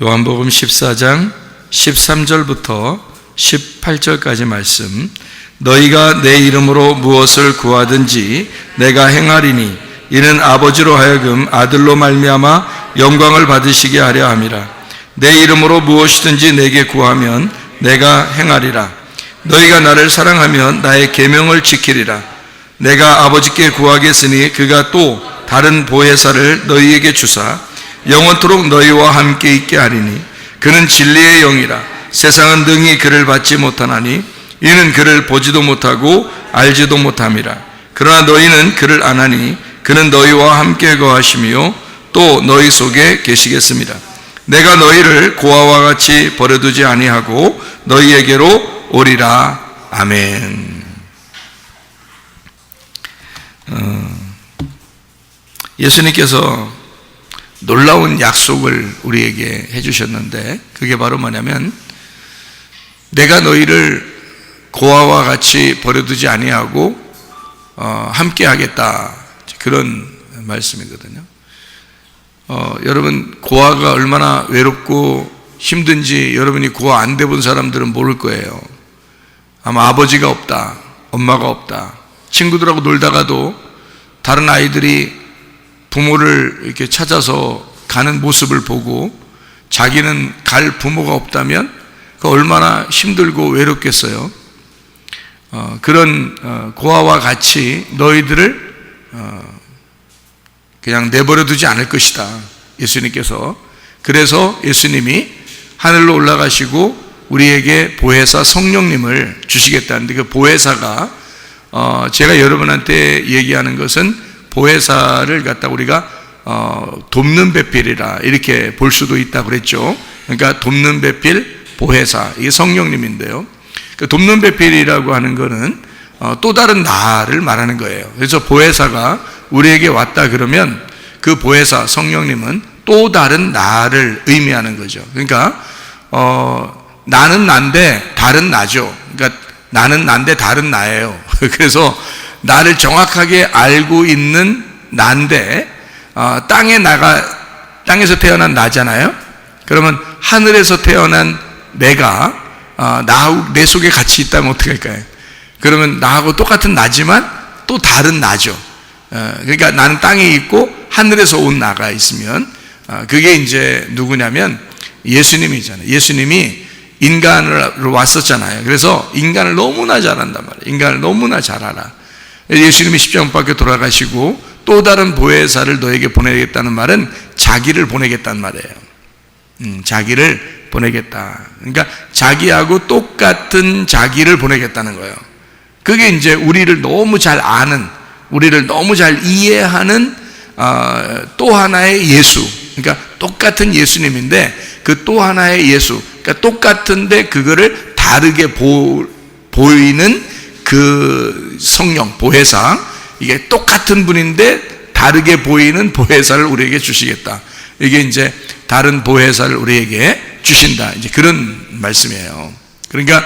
요한복음 14장 13절부터 18절까지 말씀. 너희가 내 이름으로 무엇을 구하든지 내가 행하리니 이는 아버지로 하여금 아들로 말미암아 영광을 받으시게 하려 함이라. 내 이름으로 무엇이든지 내게 구하면 내가 행하리라. 너희가 나를 사랑하면 나의 계명을 지키리라. 내가 아버지께 구하겠으니 그가 또 다른 보혜사를 너희에게 주사 영원토록 너희와 함께 있게 하리니 그는 진리의 영이라. 세상은 능히 그를 받지 못하나니 이는 그를 보지도 못하고 알지도 못함이라. 그러나 너희는 그를 아나니 그는 너희와 함께 거하시며 또 너희 속에 계시겠습니다. 내가 너희를 고아와 같이 버려두지 아니하고 너희에게로 오리라. 아멘. 예수님께서 놀라운 약속을 우리에게 해주셨는데 그게 바로 뭐냐면 내가 너희를 고아와 같이 버려두지 아니하고 함께 하겠다, 그런 말씀이거든요. 여러분, 고아가 얼마나 외롭고 힘든지 여러분이 고아 안 돼본 사람들은 모를 거예요. 아마 아버지가 없다, 엄마가 없다, 친구들하고 놀다가도 다른 아이들이 부모를 이렇게 찾아서 가는 모습을 보고 자기는 갈 부모가 없다면 그 얼마나 힘들고 외롭겠어요. 그런 고아와 같이 너희들을 그냥 내버려 두지 않을 것이다, 예수님께서. 그래서 예수님이 하늘로 올라가시고 우리에게 보혜사 성령님을 주시겠다는데, 그 보혜사가 제가 여러분한테 얘기하는 것은 보혜사를 갖다 우리가 돕는 배필이라 이렇게 볼 수도 있다고 그랬죠. 그러니까 돕는 배필, 보혜사, 이게 성령님인데요. 그 돕는 배필이라고 하는 거는 또 다른 나를 말하는 거예요. 그래서 보혜사가 우리에게 왔다 그러면 그 보혜사 성령님은 또 다른 나를 의미하는 거죠. 그러니까 나는 난데 다른 나죠. 그러니까 나는 난데 다른 나예요. 그래서 나를 정확하게 알고 있는 나인데 땅에서 태어난 나잖아요. 그러면 하늘에서 태어난 내가 나하고 내 속에 같이 있다면 어떻게 할까요? 그러면 나하고 똑같은 나지만 또 다른 나죠. 그러니까 나는 땅에 있고 하늘에서 온 나가 있으면 그게 이제 누구냐면 예수님이잖아요. 예수님이 인간으로 왔었잖아요. 그래서 인간을 너무나 잘한단 말이에요. 인간을 너무나 잘 알아. 예수님이 십자가 못 박혀 돌아가시고 또 다른 보혜사를 너에게 보내겠다는 말은 자기를 보내겠다는 말이에요. 자기를 보내겠다. 그러니까 자기하고 똑같은 자기를 보내겠다는 거예요. 그게 이제 우리를 너무 잘 아는, 우리를 너무 잘 이해하는 또 하나의 예수. 그러니까 똑같은 예수님인데 그 또 하나의 예수. 그러니까 똑같은데 그거를 다르게 보이는 그 성령, 보혜사. 이게 똑같은 분인데 다르게 보이는 보혜사를 우리에게 주시겠다. 이게 이제 다른 보혜사를 우리에게 주신다, 이제 그런 말씀이에요. 그러니까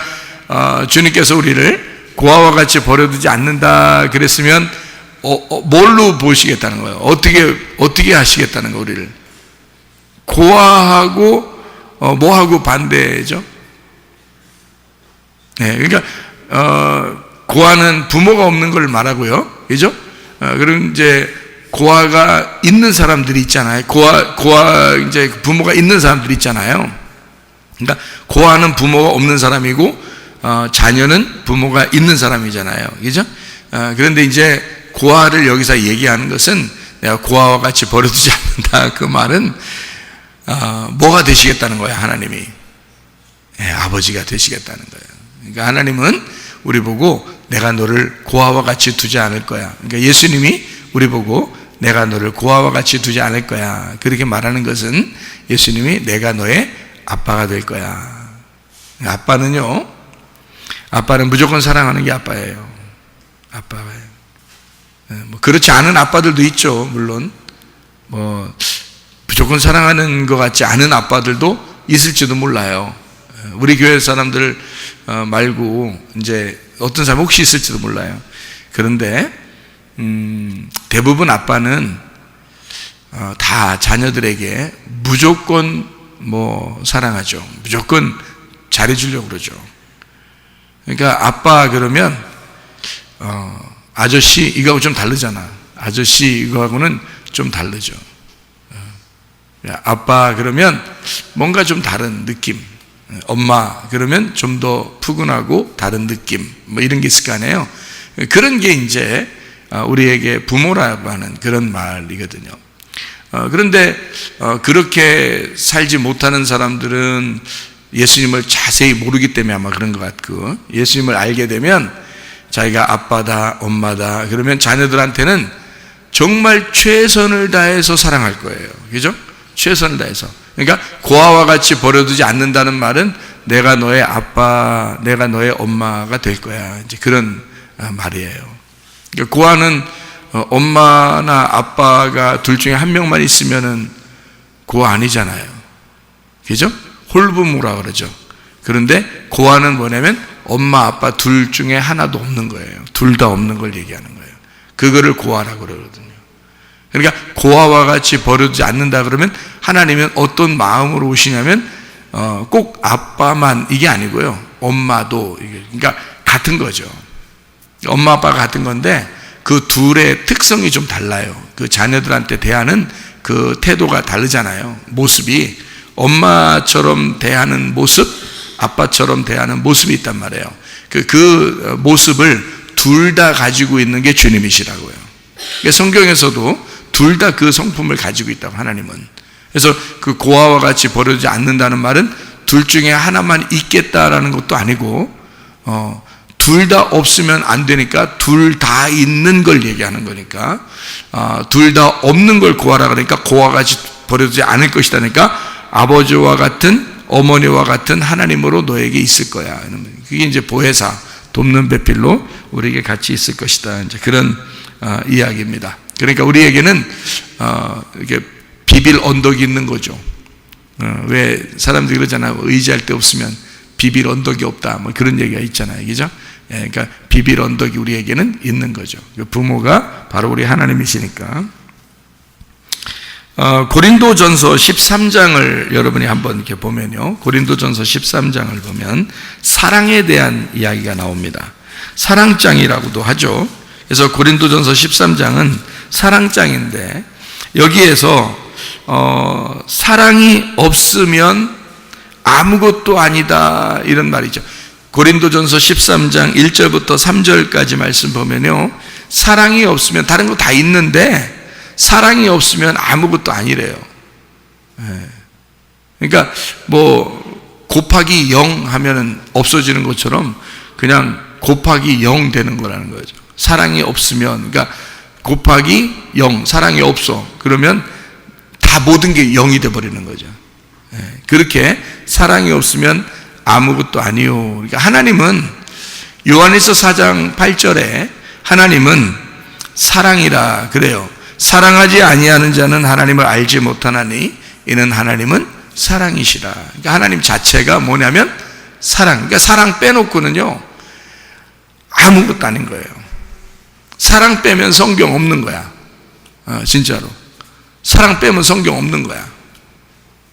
주님께서 우리를 고아와 같이 버려두지 않는다 그랬으면 뭘로 보시겠다는 거예요? 어떻게 하시겠다는 거예요? 우리를 고아하고 뭐하고 반대죠? 네, 그러니까 고아는 부모가 없는 걸 말하고요, 그죠? 그럼 이제 고아가 있는 사람들이 있잖아요. 고아 이제 부모가 있는 사람들이 있잖아요. 그러니까 고아는 부모가 없는 사람이고 자녀는 부모가 있는 사람이잖아요, 그죠? 그런데 이제 고아를 여기서 얘기하는 것은 내가 고아와 같이 버려두지 않는다, 그 말은 뭐가 되시겠다는 거야, 하나님이? 아버지가 되시겠다는 거예요. 그러니까 하나님은 우리 보고 내가 너를 고아와 같이 두지 않을 거야. 그러니까 예수님이 우리 보고 내가 너를 고아와 같이 두지 않을 거야, 그렇게 말하는 것은 예수님이 내가 너의 아빠가 될 거야. 아빠는요, 아빠는 무조건 사랑하는 게 아빠예요. 아빠예요. 뭐 그렇지 않은 아빠들도 있죠. 물론 뭐 무조건 사랑하는 것 같지 않은 아빠들도 있을지도 몰라요. 우리 교회 사람들 말고 이제 어떤 사람 혹시 있을지도 몰라요. 그런데 대부분 아빠는 다 자녀들에게 무조건 사랑하죠. 무조건 잘해주려고 그러죠. 그러니까 아빠 그러면 아저씨 이거하고 좀 다르잖아. 아저씨 이거하고는 좀 다르죠. 아빠 그러면 뭔가 좀 다른 느낌, 엄마 그러면 좀 더 푸근하고 다른 느낌, 이런 게 있을 거 아니에요. 그런 게 이제 우리에게 부모라고 하는 그런 말이거든요. 그런데 그렇게 살지 못하는 사람들은 예수님을 자세히 모르기 때문에 아마 그런 것 같고, 예수님을 알게 되면 자기가 아빠다 엄마다 그러면 자녀들한테는 정말 최선을 다해서 사랑할 거예요. 그죠? 최선을 다해서. 그러니까 고아와 같이 버려두지 않는다는 말은 내가 너의 아빠, 내가 너의 엄마가 될 거야, 이제 그런 말이에요. 그러니까 고아는 엄마나 아빠가 둘 중에 한 명만 있으면은 고아 아니잖아요. 그죠? 홀부모라 그러죠. 그런데 고아는 뭐냐면 엄마 아빠 둘 중에 하나도 없는 거예요. 둘 다 없는 걸 얘기하는 거예요. 그거를 고아라고 그러거든요. 그러니까 고아와 같이 버려두지 않는다 그러면 하나님은 어떤 마음으로 오시냐면 꼭 아빠만 이게 아니고요, 엄마도 그러니까 같은 거죠. 엄마 아빠가 같은 건데 그 둘의 특성이 좀 달라요. 그 자녀들한테 대하는 그 태도가 다르잖아요. 모습이 엄마처럼 대하는 모습, 아빠처럼 대하는 모습이 있단 말이에요. 그 모습을 둘 다 가지고 있는 게 주님이시라고요. 그러니까 성경에서도 둘 다 그 성품을 가지고 있다고, 하나님은. 그래서 그 고아와 같이 버려지지 않는다는 말은 둘 중에 하나만 있겠다라는 것도 아니고 둘 다 없으면 안 되니까 둘 다 있는 걸 얘기하는 거니까, 둘 다 없는 걸 고아라 그러니까 고아가 같이 버려지지 않을 것이다니까 아버지와 같은 어머니와 같은 하나님으로 너에게 있을 거야. 그게 이제 보혜사, 돕는 배필로 우리에게 같이 있을 것이다, 이제 그런 이야기입니다. 그러니까 우리에게는 이렇게 비빌 언덕이 있는 거죠. 왜 사람들이 그러잖아요. 의지할 데 없으면 비빌 언덕이 없다, 그런 얘기가 있잖아요. 그죠? 그러니까 비빌 언덕이 우리에게는 있는 거죠. 부모가 바로 우리 하나님이시니까. 고린도전서 13장을 여러분이 한번 이렇게 보면요, 고린도전서 13장을 보면 사랑에 대한 이야기가 나옵니다. 사랑장이라고도 하죠. 그래서 고린도전서 13장은 사랑장인데 여기에서 사랑이 없으면 아무것도 아니다, 이런 말이죠. 고린도전서 13장 1절부터 3절까지 말씀 보면요, 사랑이 없으면 다른 거 다 있는데 사랑이 없으면 아무것도 아니래요. 그러니까 곱하기 0 하면은 없어지는 것처럼 그냥 곱하기 0 되는 거라는 거죠. 사랑이 없으면, 그러니까 곱하기 0, 사랑이 없어 그러면 다 모든 게 0이 돼 버리는 거죠. 그렇게 사랑이 없으면 아무것도 아니요. 그러니까 하나님은 요한일서 4장 8절에 하나님은 사랑이라 그래요. 사랑하지 아니하는 자는 하나님을 알지 못하나니 이는 하나님은 사랑이시라. 그러니까 하나님 자체가 뭐냐면 사랑. 그러니까 사랑 빼놓고는요 아무것도 아닌 거예요. 사랑 빼면 성경 없는 거야. 진짜로 사랑 빼면 성경 없는 거야.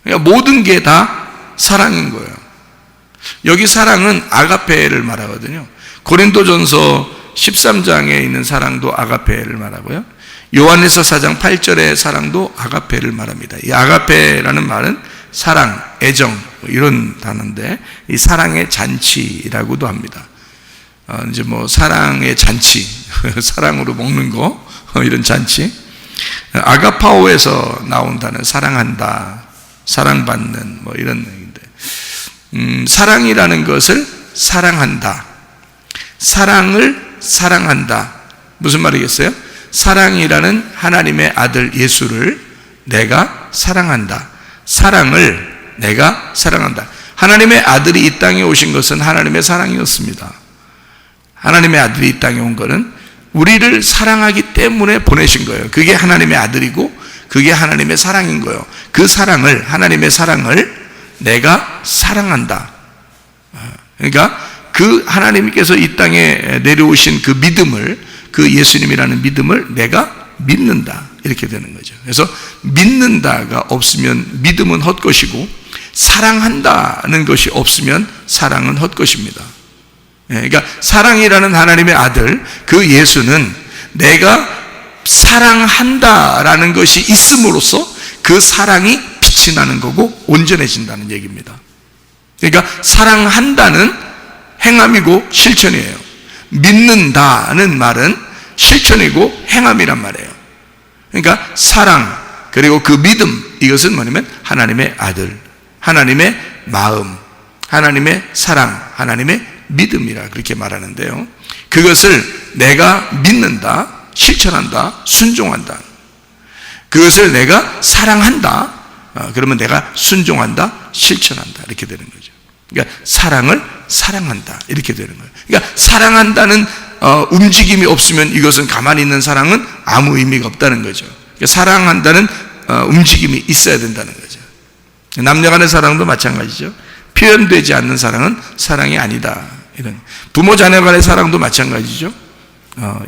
그러니까 모든 게 다 사랑인 거예요. 여기 사랑은 아가페를 말하거든요. 고린도전서 13장에 있는 사랑도 아가페를 말하고요, 요한일서 4장 8절의 사랑도 아가페를 말합니다. 이 아가페라는 말은 사랑, 애정 이런 단어인데 이 사랑의 잔치라고도 합니다. 이제 사랑의 잔치, 사랑으로 먹는 거, 이런 잔치. 아가파오에서 나온 단어, 사랑한다, 사랑받는 이런 얘기인데, 사랑이라는 것을 사랑한다, 사랑을 사랑한다. 무슨 말이겠어요? 사랑이라는 하나님의 아들 예수를 내가 사랑한다. 사랑을 내가 사랑한다. 하나님의 아들이 이 땅에 오신 것은 하나님의 사랑이었습니다. 하나님의 아들이 이 땅에 온 것은 우리를 사랑하기 때문에 보내신 거예요. 그게 하나님의 아들이고 그게 하나님의 사랑인 거예요. 그 사랑을, 하나님의 사랑을 내가 사랑한다. 그러니까 그 하나님께서 이 땅에 내려오신 그 믿음을, 그 예수님이라는 믿음을 내가 믿는다, 이렇게 되는 거죠. 그래서 믿는다가 없으면 믿음은 헛것이고 사랑한다는 것이 없으면 사랑은 헛것입니다. 그러니까 사랑이라는 하나님의 아들, 그 예수는 내가 사랑한다라는 것이 있음으로써 그 사랑이 빛이 나는 거고 온전해진다는 얘기입니다. 그러니까 사랑한다는 행함이고 실천이에요. 믿는다는 말은 실천이고 행함이란 말이에요. 그러니까 사랑 그리고 그 믿음, 이것은 뭐냐면 하나님의 아들, 하나님의 마음, 하나님의 사랑, 하나님의 믿음이라 그렇게 말하는데요, 그것을 내가 믿는다, 실천한다, 순종한다. 그것을 내가 사랑한다, 그러면 내가 순종한다, 실천한다, 이렇게 되는 거죠. 그러니까 사랑을 사랑한다, 이렇게 되는 거예요. 그러니까 사랑한다는 움직임이 없으면 이것은 가만히 있는 사랑은 아무 의미가 없다는 거죠. 그러니까 사랑한다는 움직임이 있어야 된다는 거죠. 남녀 간의 사랑도 마찬가지죠. 표현되지 않는 사랑은 사랑이 아니다, 이런. 부모 자녀 간의 사랑도 마찬가지죠.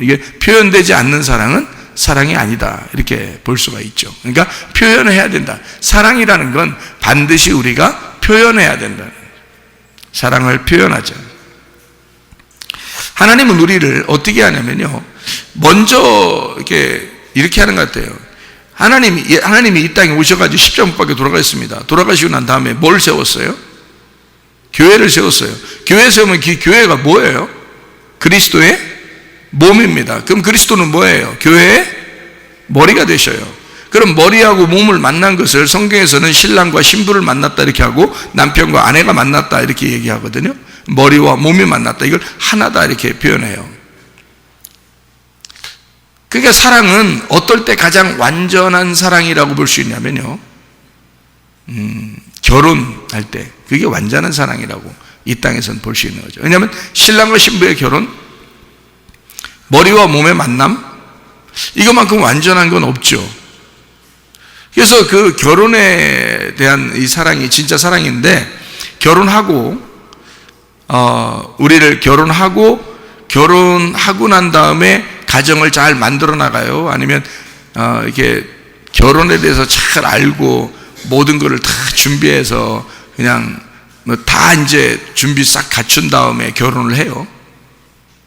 이게 표현되지 않는 사랑은 사랑이 아니다, 이렇게 볼 수가 있죠. 그러니까 표현을 해야 된다. 사랑이라는 건 반드시 우리가 표현해야 된다. 사랑을 표현하자. 하나님은 우리를 어떻게 하냐면요, 먼저 이렇게 하는 것 같아요. 하나님이 이 땅에 오셔가지고 십자가에 돌아가셨습니다. 돌아가시고 난 다음에 뭘 세웠어요? 교회를 세웠어요. 교회 세우면 그 교회가 뭐예요? 그리스도의 몸입니다. 그럼 그리스도는 뭐예요? 교회의 머리가 되셔요. 그럼 머리하고 몸을 만난 것을 성경에서는 신랑과 신부를 만났다 이렇게 하고 남편과 아내가 만났다 이렇게 얘기하거든요. 머리와 몸이 만났다, 이걸 하나다 이렇게 표현해요. 그러니까 사랑은 어떨 때 가장 완전한 사랑이라고 볼 수 있냐면요, 결혼할 때 그게 완전한 사랑이라고 이 땅에서는 볼 수 있는 거죠. 왜냐하면 신랑과 신부의 결혼, 머리와 몸의 만남, 이것만큼 완전한 건 없죠. 그래서 그 결혼에 대한 이 사랑이 진짜 사랑인데, 결혼하고 우리를 결혼하고 난 다음에 가정을 잘 만들어 나가요? 아니면 이렇게 결혼에 대해서 잘 알고 모든 것을 다 준비해서 그냥 다 이제 준비 싹 갖춘 다음에 결혼을 해요?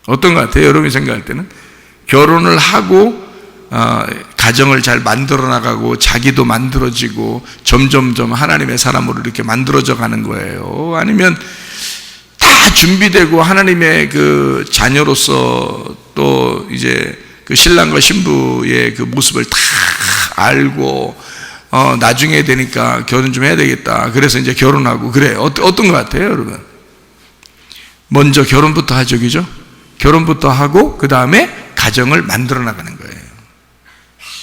어떤 것 같아요? 여러분이 생각할 때는 결혼을 하고 가정을 잘 만들어 나가고 자기도 만들어지고 점점점 하나님의 사람으로 이렇게 만들어져 가는 거예요? 아니면 다 준비되고 하나님의 그 자녀로서 또 이제 그 신랑과 신부의 그 모습을 다 알고 나중에 되니까 결혼 좀 해야 되겠다, 그래서 이제 결혼하고 그래요? 어떤 것 같아요, 여러분? 먼저 결혼부터 하죠, 그죠? 결혼부터 하고 그 다음에 가정을 만들어 나가는 거예요.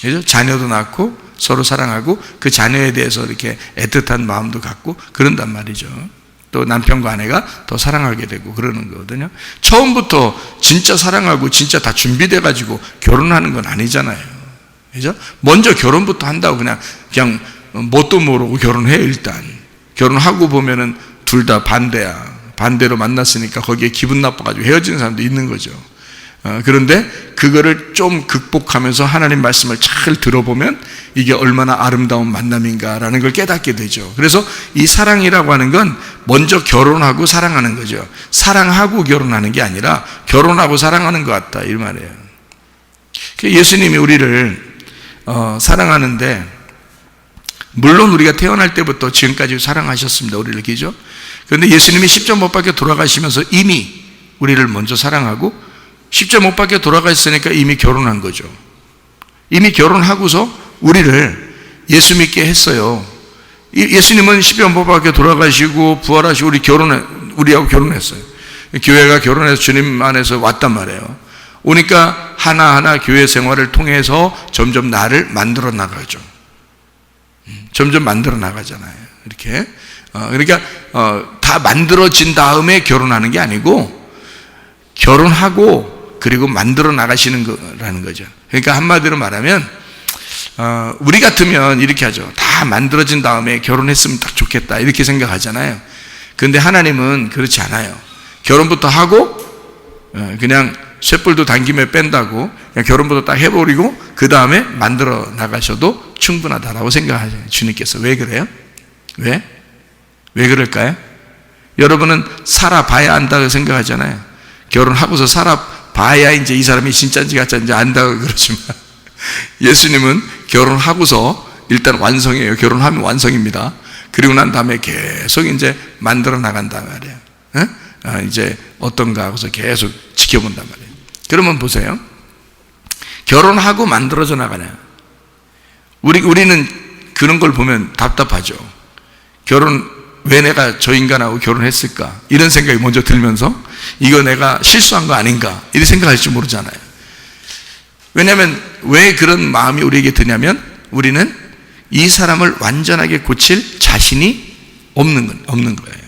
그죠? 자녀도 낳고 서로 사랑하고 그 자녀에 대해서 이렇게 애틋한 마음도 갖고 그런단 말이죠. 또 남편과 아내가 더 사랑하게 되고 그러는 거거든요. 처음부터 진짜 사랑하고 진짜 다 준비돼 가지고 결혼하는 건 아니잖아요. 그죠? 먼저 결혼부터 한다고 그냥 뭣도 모르고 결혼해요. 일단 결혼하고 보면은 둘 다 반대로 만났으니까 거기에 기분 나빠가지고 헤어지는 사람도 있는 거죠. 그런데 그거를 좀 극복하면서 하나님 말씀을 잘 들어보면 이게 얼마나 아름다운 만남인가라는 걸 깨닫게 되죠. 그래서 이 사랑이라고 하는 건 먼저 결혼하고 사랑하는 거죠. 사랑하고 결혼하는 게 아니라 결혼하고 사랑하는 것 같다, 이 말이에요. 예수님이 우리를 사랑하는데, 물론 우리가 태어날 때부터 지금까지 사랑하셨습니다, 우리를. 그죠? 그런데 예수님이 십자가 못 박혀 돌아가시면서 이미 우리를 먼저 사랑하고 십자가 못 박혀 돌아가셨으니까 이미 결혼한 거죠. 이미 결혼하고서 우리를 예수 믿게 했어요. 예수님은 십자가 못 박혀 돌아가시고 부활하시고 우리하고 결혼했어요. 교회가 결혼해서 주님 안에서 왔단 말이에요. 오니까 하나하나 교회 생활을 통해서 점점 나를 만들어 나가죠. 점점 만들어 나가잖아요, 이렇게. 그러니까 다 만들어진 다음에 결혼하는 게 아니고 결혼하고 그리고 만들어 나가시는 거라는 거죠. 그러니까 한마디로 말하면 우리 같으면 이렇게 하죠. 다 만들어진 다음에 결혼했으면 딱 좋겠다, 이렇게 생각하잖아요. 그런데 하나님은 그렇지 않아요. 결혼부터 하고 그냥 쇳불도 당김에 뺀다고 그냥 결혼부터 딱 해버리고 그 다음에 만들어 나가셔도 충분하다라고 생각하죠, 주님께서. 왜 그래요? 왜? 왜 그럴까요? 여러분은 살아봐야 안다고 생각하잖아요. 결혼하고서 살아봐야 이제 이 사람이 진짜인지 가짜인지 안다고 그러지만 예수님은 결혼하고서 일단 완성이에요. 결혼하면 완성입니다. 그리고 난 다음에 계속 이제 만들어 나간단 말이에요. 이제 어떤가 하고서 계속 지켜본단 말이에요. 그러면 보세요. 결혼하고 만들어져 나가냐. 우리는 그런 걸 보면 답답하죠. 왜 내가 저 인간하고 결혼했을까? 이런 생각이 먼저 들면서 이거 내가 실수한 거 아닌가? 이렇게 생각할지 모르잖아요. 왜냐하면 왜 그런 마음이 우리에게 드냐면 우리는 이 사람을 완전하게 고칠 자신이 없는 거예요.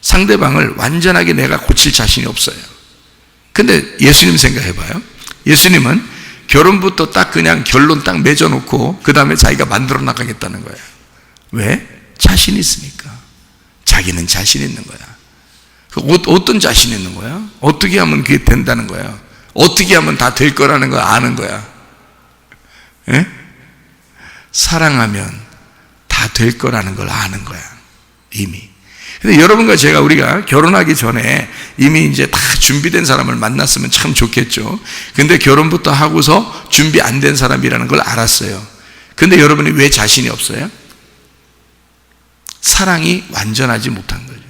상대방을 완전하게 내가 고칠 자신이 없어요. 근데 예수님 생각해봐요. 예수님은 결혼부터 딱 그냥 결론 딱 맺어놓고 그 다음에 자기가 만들어 나가겠다는 거예요. 왜? 자신 있으니까. 자기는 자신 있는 거야. 어떤 자신 있는 거야? 어떻게 하면 그게 된다는 거야? 어떻게 하면 다 될 거라는 걸 아는 거야? 예? 사랑하면 다 될 거라는 걸 아는 거야. 이미. 근데 여러분과 우리가 결혼하기 전에 이미 이제 다 준비된 사람을 만났으면 참 좋겠죠. 근데 결혼부터 하고서 준비 안 된 사람이라는 걸 알았어요. 근데 여러분이 왜 자신이 없어요? 사랑이 완전하지 못한 거죠.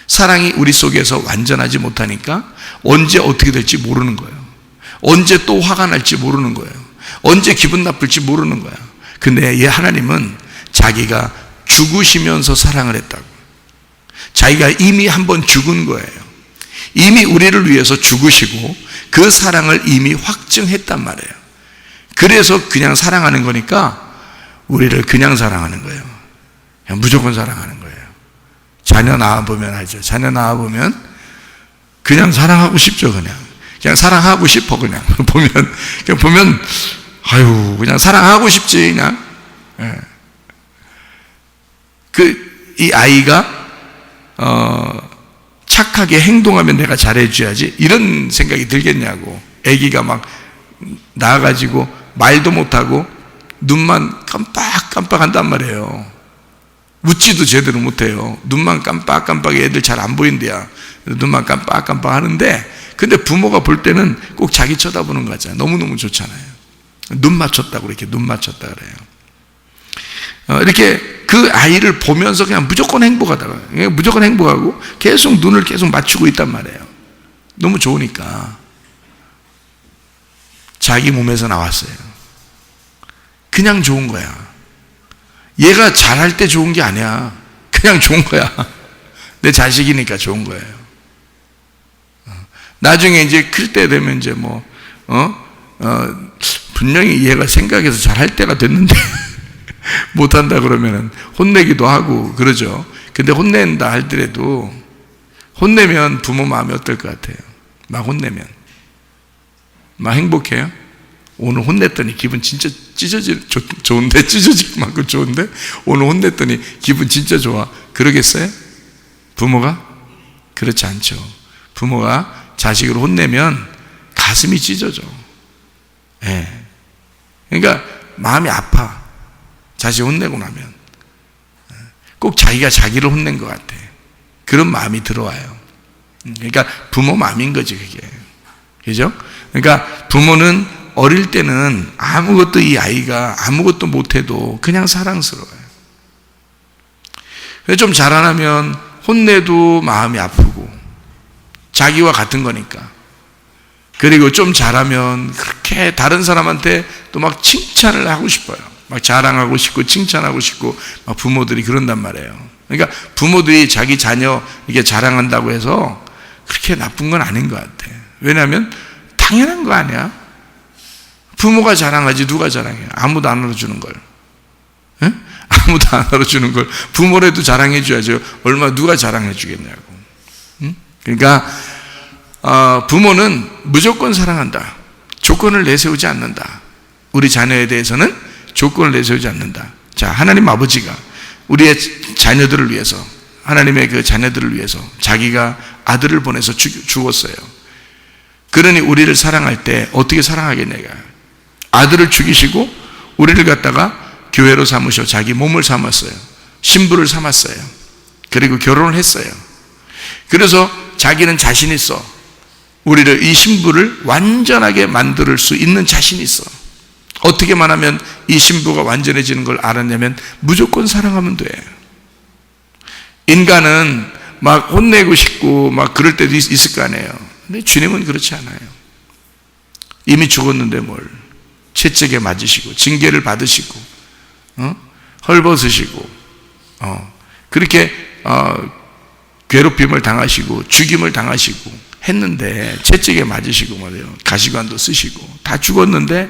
사랑이 우리 속에서 완전하지 못하니까 언제 어떻게 될지 모르는 거예요. 언제 또 화가 날지 모르는 거예요. 언제 기분 나쁠지 모르는 거야. 근데 하나님은 자기가 죽으시면서 사랑을 했다고. 자기가 이미 한번 죽은 거예요. 이미 우리를 위해서 죽으시고 그 사랑을 이미 확증했단 말이에요. 그래서 그냥 사랑하는 거니까 우리를 그냥 사랑하는 거예요. 그냥 무조건 사랑하는 거예요. 자녀 낳아보면 알죠. 자녀 낳아보면 그냥 사랑하고 싶죠. 그냥 사랑하고 싶어. 그냥 보면 아유 그냥 사랑하고 싶지 그냥. 이 아이가 착하게 행동하면 내가 잘해줘야지 이런 생각이 들겠냐고. 아기가 막 나와가지고 말도 못하고 눈만 깜빡깜빡 한단 말이에요. 웃지도 제대로 못해요. 눈만 깜빡깜빡 애들 잘 안 보인대야. 눈만 깜빡깜빡 하는데 근데 부모가 볼 때는 꼭 자기 쳐다보는 거잖아요. 너무너무 좋잖아요. 눈 맞췄다고 이렇게 눈 맞췄다 그래요. 이렇게 그 아이를 보면서 그냥 무조건 행복하다가 무조건 행복하고 계속 눈을 계속 맞추고 있단 말이에요. 너무 좋으니까. 자기 몸에서 나왔어요. 그냥 좋은 거야. 얘가 잘할 때 좋은 게 아니야. 그냥 좋은 거야. 내 자식이니까 좋은 거예요. 나중에 이제 클 때 되면 이제 분명히 얘가 생각해서 잘할 때가 됐는데 못한다 그러면은 혼내기도 하고 그러죠. 근데 혼낸다 할더라도 혼내면 부모 마음이 어떨 것 같아요? 막 혼내면 막 행복해요? 오늘 혼냈더니 기분 진짜 좋은데 찢어질 만큼 좋은데 오늘 혼냈더니 기분 진짜 좋아. 그러겠어요? 부모가? 그렇지 않죠. 부모가 자식을 혼내면 가슴이 찢어져. 예. 그러니까 마음이 아파. 자식 혼내고 나면 꼭 자기가 자기를 혼낸 것 같아. 그런 마음이 들어와요. 그러니까 부모 마음인 거지 그게. 그죠? 그러니까 부모는 어릴 때는 아무것도 이 아이가 아무것도 못해도 그냥 사랑스러워요. 좀 자라나면 혼내도 마음이 아프고 자기와 같은 거니까. 그리고 좀 자라면 그렇게 다른 사람한테 또 막 칭찬을 하고 싶어요. 막 자랑하고 싶고 칭찬하고 싶고 막 부모들이 그런단 말이에요. 그러니까 부모들이 자기 자녀 이게 자랑한다고 해서 그렇게 나쁜 건 아닌 것 같아. 왜냐하면 당연한 거 아니야. 부모가 자랑하지 누가 자랑해? 아무도 안 알아주는 걸. 에? 아무도 안 알아주는 걸 부모라도 자랑해 줘야죠. 얼마 누가 자랑해 주겠냐고. 응? 그러니까 부모는 무조건 사랑한다. 조건을 내세우지 않는다. 우리 자녀에 대해서는 조건을 내세우지 않는다. 자, 하나님 아버지가 우리의 자녀들을 위해서, 하나님의 그 자녀들을 위해서 자기가 아들을 보내서 죽었어요. 그러니 우리를 사랑할 때 어떻게 사랑하겠냐. 아들을 죽이시고 우리를 갖다가 교회로 삼으셔 자기 몸을 삼았어요. 신부를 삼았어요. 그리고 결혼을 했어요. 그래서 자기는 자신 있어. 우리를, 이 신부를 완전하게 만들 수 있는 자신이 있어. 어떻게만 하면 이 신부가 완전해지는 걸 알았냐면 무조건 사랑하면 돼. 인간은 막 혼내고 싶고 막 그럴 때도 있을 거 아니에요. 근데 주님은 그렇지 않아요. 이미 죽었는데 뭘 채찍에 맞으시고 징계를 받으시고 헐벗으시고 그렇게 괴롭힘을 당하시고 죽임을 당하시고 했는데, 채찍에 맞으시고 말이에요, 가시관도 쓰시고 다 죽었는데,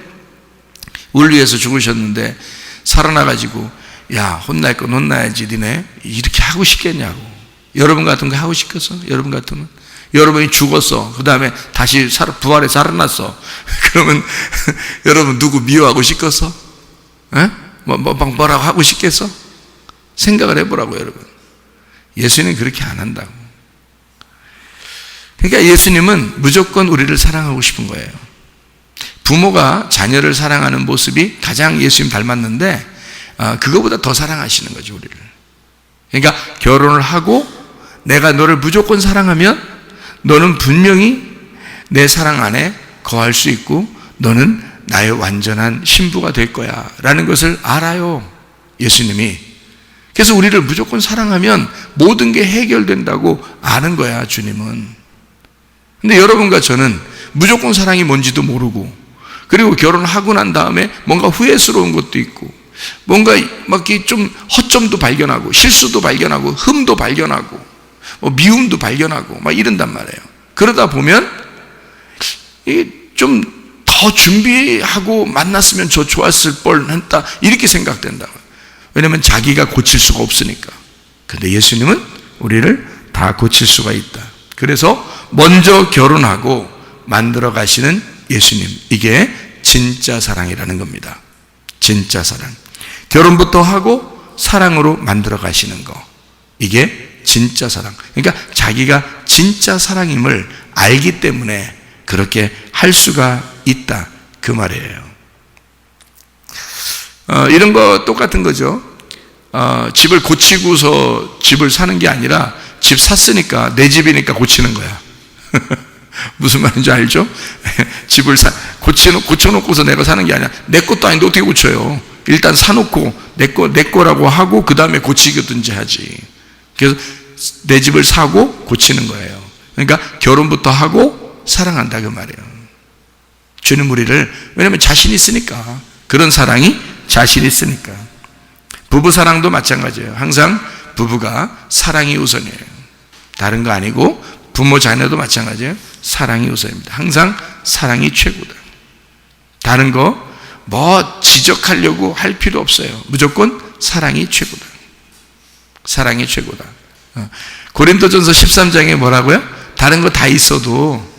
우리 위해서 죽으셨는데 살아나가지고 야, 혼날 건 혼나야지, 니네 이렇게 하고 싶겠냐고. 여러분 같은 거 하고 싶겠어? 여러분 같으면? 여러분이 죽었어, 그 다음에 다시 부활해 살아났어. 그러면 여러분 누구 미워하고 싶겠어? 뭐라고 하고 싶겠어? 생각을 해보라고. 여러분, 예수님은 그렇게 안 한다고. 그러니까 예수님은 무조건 우리를 사랑하고 싶은 거예요. 부모가 자녀를 사랑하는 모습이 가장 예수님 닮았는데 그거보다 더 사랑하시는 거죠, 우리를. 그러니까 결혼을 하고 내가 너를 무조건 사랑하면 너는 분명히 내 사랑 안에 거할 수 있고 너는 나의 완전한 신부가 될 거야 라는 것을 알아요, 예수님이. 그래서 우리를 무조건 사랑하면 모든 게 해결된다고 아는 거야, 주님은. 근데 여러분과 저는 무조건 사랑이 뭔지도 모르고, 그리고 결혼하고 난 다음에 뭔가 후회스러운 것도 있고, 뭔가 막 좀 허점도 발견하고, 실수도 발견하고, 흠도 발견하고, 미움도 발견하고 막 이런단 말이에요. 그러다 보면 좀 더 준비하고 만났으면 저 좋았을 뻔했다, 이렇게 생각된다. 왜냐하면 자기가 고칠 수가 없으니까. 근데 예수님은 우리를 다 고칠 수가 있다. 그래서 먼저 결혼하고 만들어 가시는 예수님, 이게 진짜 사랑이라는 겁니다. 진짜 사랑. 결혼부터 하고 사랑으로 만들어 가시는 거, 이게 진짜 사랑. 그러니까 자기가 진짜 사랑임을 알기 때문에 그렇게 할 수가 있다, 그 말이에요. 이런 거 똑같은 거죠. 집을 고치고서 집을 사는 게 아니라 집 샀으니까 내 집이니까 고치는 거야. 무슨 말인지 알죠? 집을 고쳐놓고서 내가 사는 게 아니라, 내 것도 아닌데 어떻게 고쳐요? 일단 사놓고 내 거라고 하고 그 다음에 고치든지 하지. 그래서 내 집을 사고 고치는 거예요. 그러니까 결혼부터 하고 사랑한다, 그 말이에요. 주님 우리를, 왜냐하면 자신 있으니까, 그런 사랑이 자신 있으니까. 부부 사랑도 마찬가지예요. 항상 부부가 사랑이 우선이에요. 다른 거 아니고, 부모 자녀도 마찬가지예요. 사랑이 우선입니다. 항상 사랑이 최고다. 다른 거 뭐 지적하려고 할 필요 없어요. 무조건 사랑이 최고다. 사랑이 최고다. 고린도전서 13장에 뭐라고요? 다른 거 다 있어도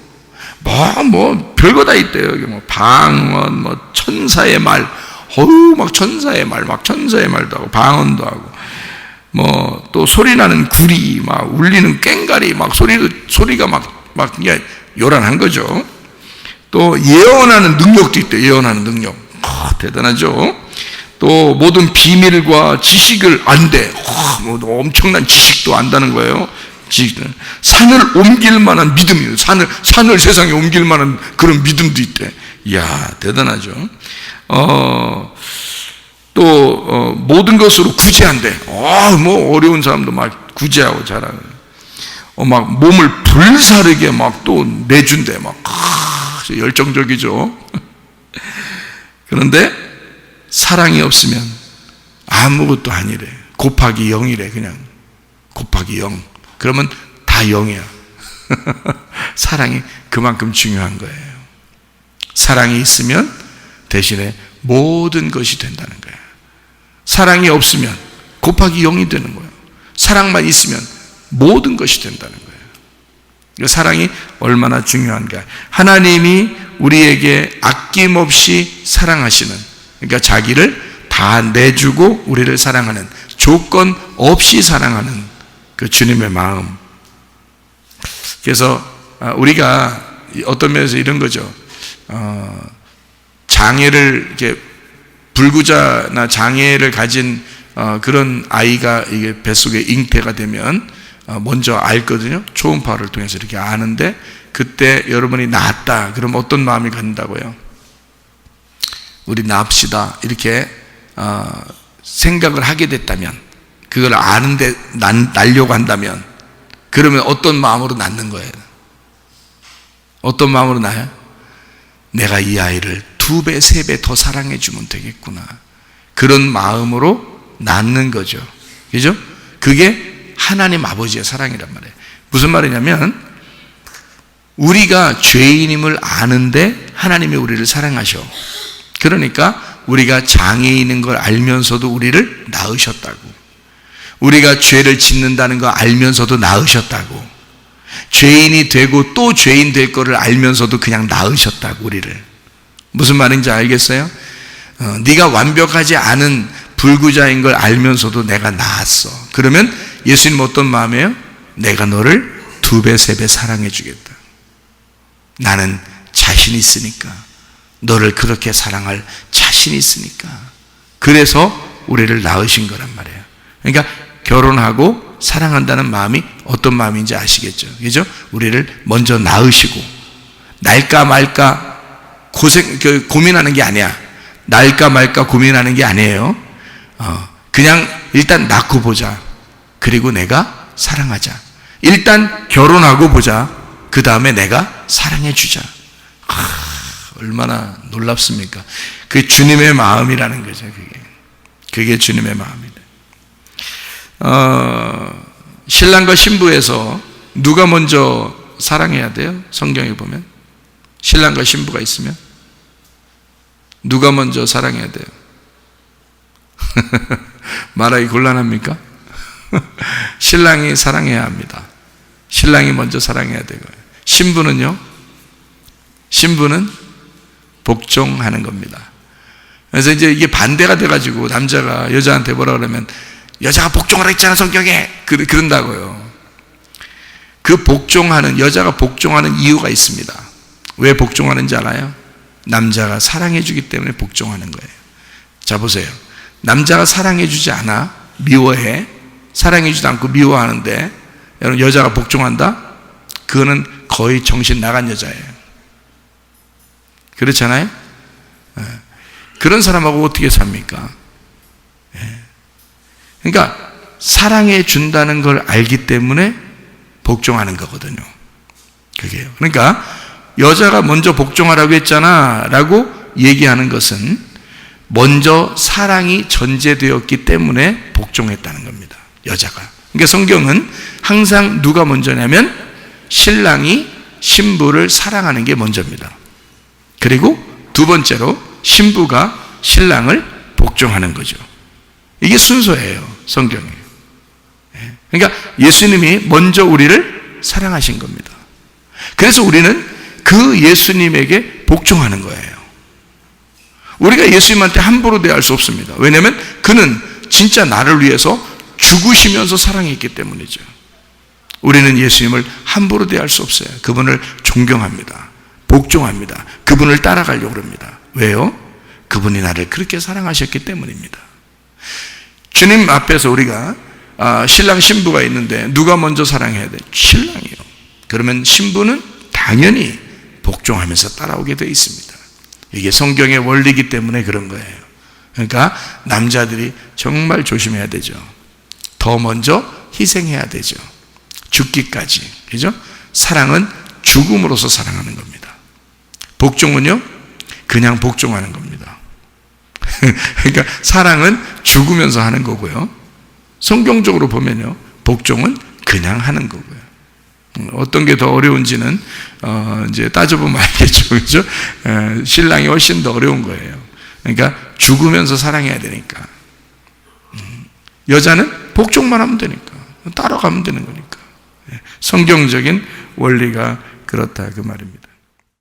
뭐 별거 다 있대요. 뭐 방언, 뭐 천사의 말, 막 천사의 말도 하고 방언도 하고, 뭐 또 소리 나는 구리, 막 울리는 꽹가리, 막 소리가 막 그냥 요란한 거죠. 또 예언하는 능력도 있대요. 예언하는 능력, 대단하죠. 또 모든 비밀과 지식을 안대. 뭐 엄청난 지식도 안다는 거예요. 산을 옮길 만한 믿음이에요. 산을 세상에 옮길 만한 그런 믿음도 있대. 이야, 대단하죠. 또 모든 것으로 구제한대. 뭐 어려운 사람도 막 구제하고 잘하는. 막 몸을 불사르게 막 또 내준대. 막 열정적이죠. 그런데 사랑이 없으면 아무것도 아니래. 곱하기 0이래. 그냥 곱하기 0. 그러면 다 0이야. 사랑이 그만큼 중요한 거예요. 사랑이 있으면 대신에 모든 것이 된다는 거예요. 사랑이 없으면 곱하기 0이 되는 거예요. 사랑만 있으면 모든 것이 된다는 거예요. 사랑이 얼마나 중요한가. 하나님이 우리에게 아낌없이 사랑하시는, 그러니까 자기를 다 내주고 우리를 사랑하는, 조건 없이 사랑하는 그 주님의 마음. 그래서 우리가 어떤 면에서 이런 거죠. 장애를, 이렇게 불구자나 장애를 가진 그런 아이가 이게 뱃속에 잉태가 되면 먼저 알거든요. 초음파를 통해서 이렇게 아는데, 그때 여러분이 낳았다 그럼 어떤 마음이 간다고요? 우리 낳읍시다 이렇게 생각을 하게 됐다면, 그걸 아는데 낳으려고 한다면, 그러면 어떤 마음으로 낳는 거예요? 어떤 마음으로 낳아요? 내가 이 아이를 2배, 3배 더 사랑해 주면 되겠구나, 그런 마음으로 낳는 거죠. 그죠? 그게 하나님 아버지의 사랑이란 말이에요. 무슨 말이냐면, 우리가 죄인임을 아는데 하나님이 우리를 사랑하셔. 그러니까 우리가 장애인인 걸 알면서도 우리를 낳으셨다고, 우리가 죄를 짓는다는 거 알면서도 낳으셨다고, 죄인이 되고 또 죄인 될 거를 알면서도 그냥 낳으셨다고, 우리를. 무슨 말인지 알겠어요? 네가 완벽하지 않은 불구자인 걸 알면서도 내가 낳았어. 그러면 예수님 어떤 마음이에요? 내가 너를 2배, 3배 사랑해 주겠다. 나는 자신 있으니까, 너를 그렇게 사랑할 자신이 있으니까. 그래서 우리를 낳으신 거란 말이에요. 그러니까 결혼하고 사랑한다는 마음이 어떤 마음인지 아시겠죠? 그죠? 우리를 먼저 낳으시고, 날까 말까 고민하는 게 아니야. 날까 말까 고민하는 게 아니에요. 그냥 일단 낳고 보자. 그리고 내가 사랑하자. 일단 결혼하고 보자. 그 다음에 내가 사랑해 주자. 얼마나 놀랍습니까? 그게 주님의 마음이라는 거죠. 그게 주님의 마음이다. 신랑과 신부에서 누가 먼저 사랑해야 돼요? 성경에 보면 신랑과 신부가 있으면 누가 먼저 사랑해야 돼요? 말하기 곤란합니까? 신랑이 사랑해야 합니다. 신랑이 먼저 사랑해야 되고요. 신부는요? 신부는 복종하는 겁니다. 그래서 이제 이게 반대가 돼가지고 남자가 여자한테 뭐라 그러면, 여자가 복종하라 했잖아 성경에, 그런다고요. 그 복종하는, 여자가 복종하는 이유가 있습니다. 왜 복종하는지 알아요? 남자가 사랑해 주기 때문에 복종하는 거예요. 자 보세요. 남자가 사랑해 주지 않아 미워해, 사랑해 주지 않고 미워하는데 여러분 여자가 복종한다? 그거는 거의 정신 나간 여자예요. 그렇잖아요? 그런 사람하고 어떻게 삽니까? 그러니까 사랑해 준다는 걸 알기 때문에 복종하는 거거든요. 그게요. 그러니까 여자가 먼저 복종하라고 했잖아 라고 얘기하는 것은 먼저 사랑이 전제되었기 때문에 복종했다는 겁니다. 여자가. 그러니까 성경은 항상 누가 먼저냐면 신랑이 신부를 사랑하는 게 먼저입니다. 그리고 두 번째로 신부가 신랑을 복종하는 거죠. 이게 순서예요, 성경에. 그러니까 예수님이 먼저 우리를 사랑하신 겁니다. 그래서 우리는 그 예수님에게 복종하는 거예요. 우리가 예수님한테 함부로 대할 수 없습니다. 왜냐하면 그는 진짜 나를 위해서 죽으시면서 사랑했기 때문이죠. 우리는 예수님을 함부로 대할 수 없어요. 그분을 존경합니다. 복종합니다. 그분을 따라가려고 합니다. 왜요? 그분이 나를 그렇게 사랑하셨기 때문입니다. 주님 앞에서 우리가 신랑 신부가 있는데 누가 먼저 사랑해야 돼? 신랑이요. 그러면 신부는 당연히 복종하면서 따라오게 되어 있습니다. 이게 성경의 원리이기 때문에 그런 거예요. 그러니까 남자들이 정말 조심해야 되죠. 더 먼저 희생해야 되죠. 죽기까지. 그죠? 사랑은 죽음으로써 사랑하는 겁니다. 복종은요? 그냥 복종하는 겁니다. 그러니까 사랑은 죽으면서 하는 거고요. 성경적으로 보면요, 복종은 그냥 하는 거고요. 어떤 게 더 어려운지는 이제 따져보면 알겠죠, 그죠? 신랑이 훨씬 더 어려운 거예요. 그러니까 죽으면서 사랑해야 되니까. 여자는 복종만 하면 되니까, 따라가면 되는 거니까. 성경적인 원리가 그렇다 그 말입니다.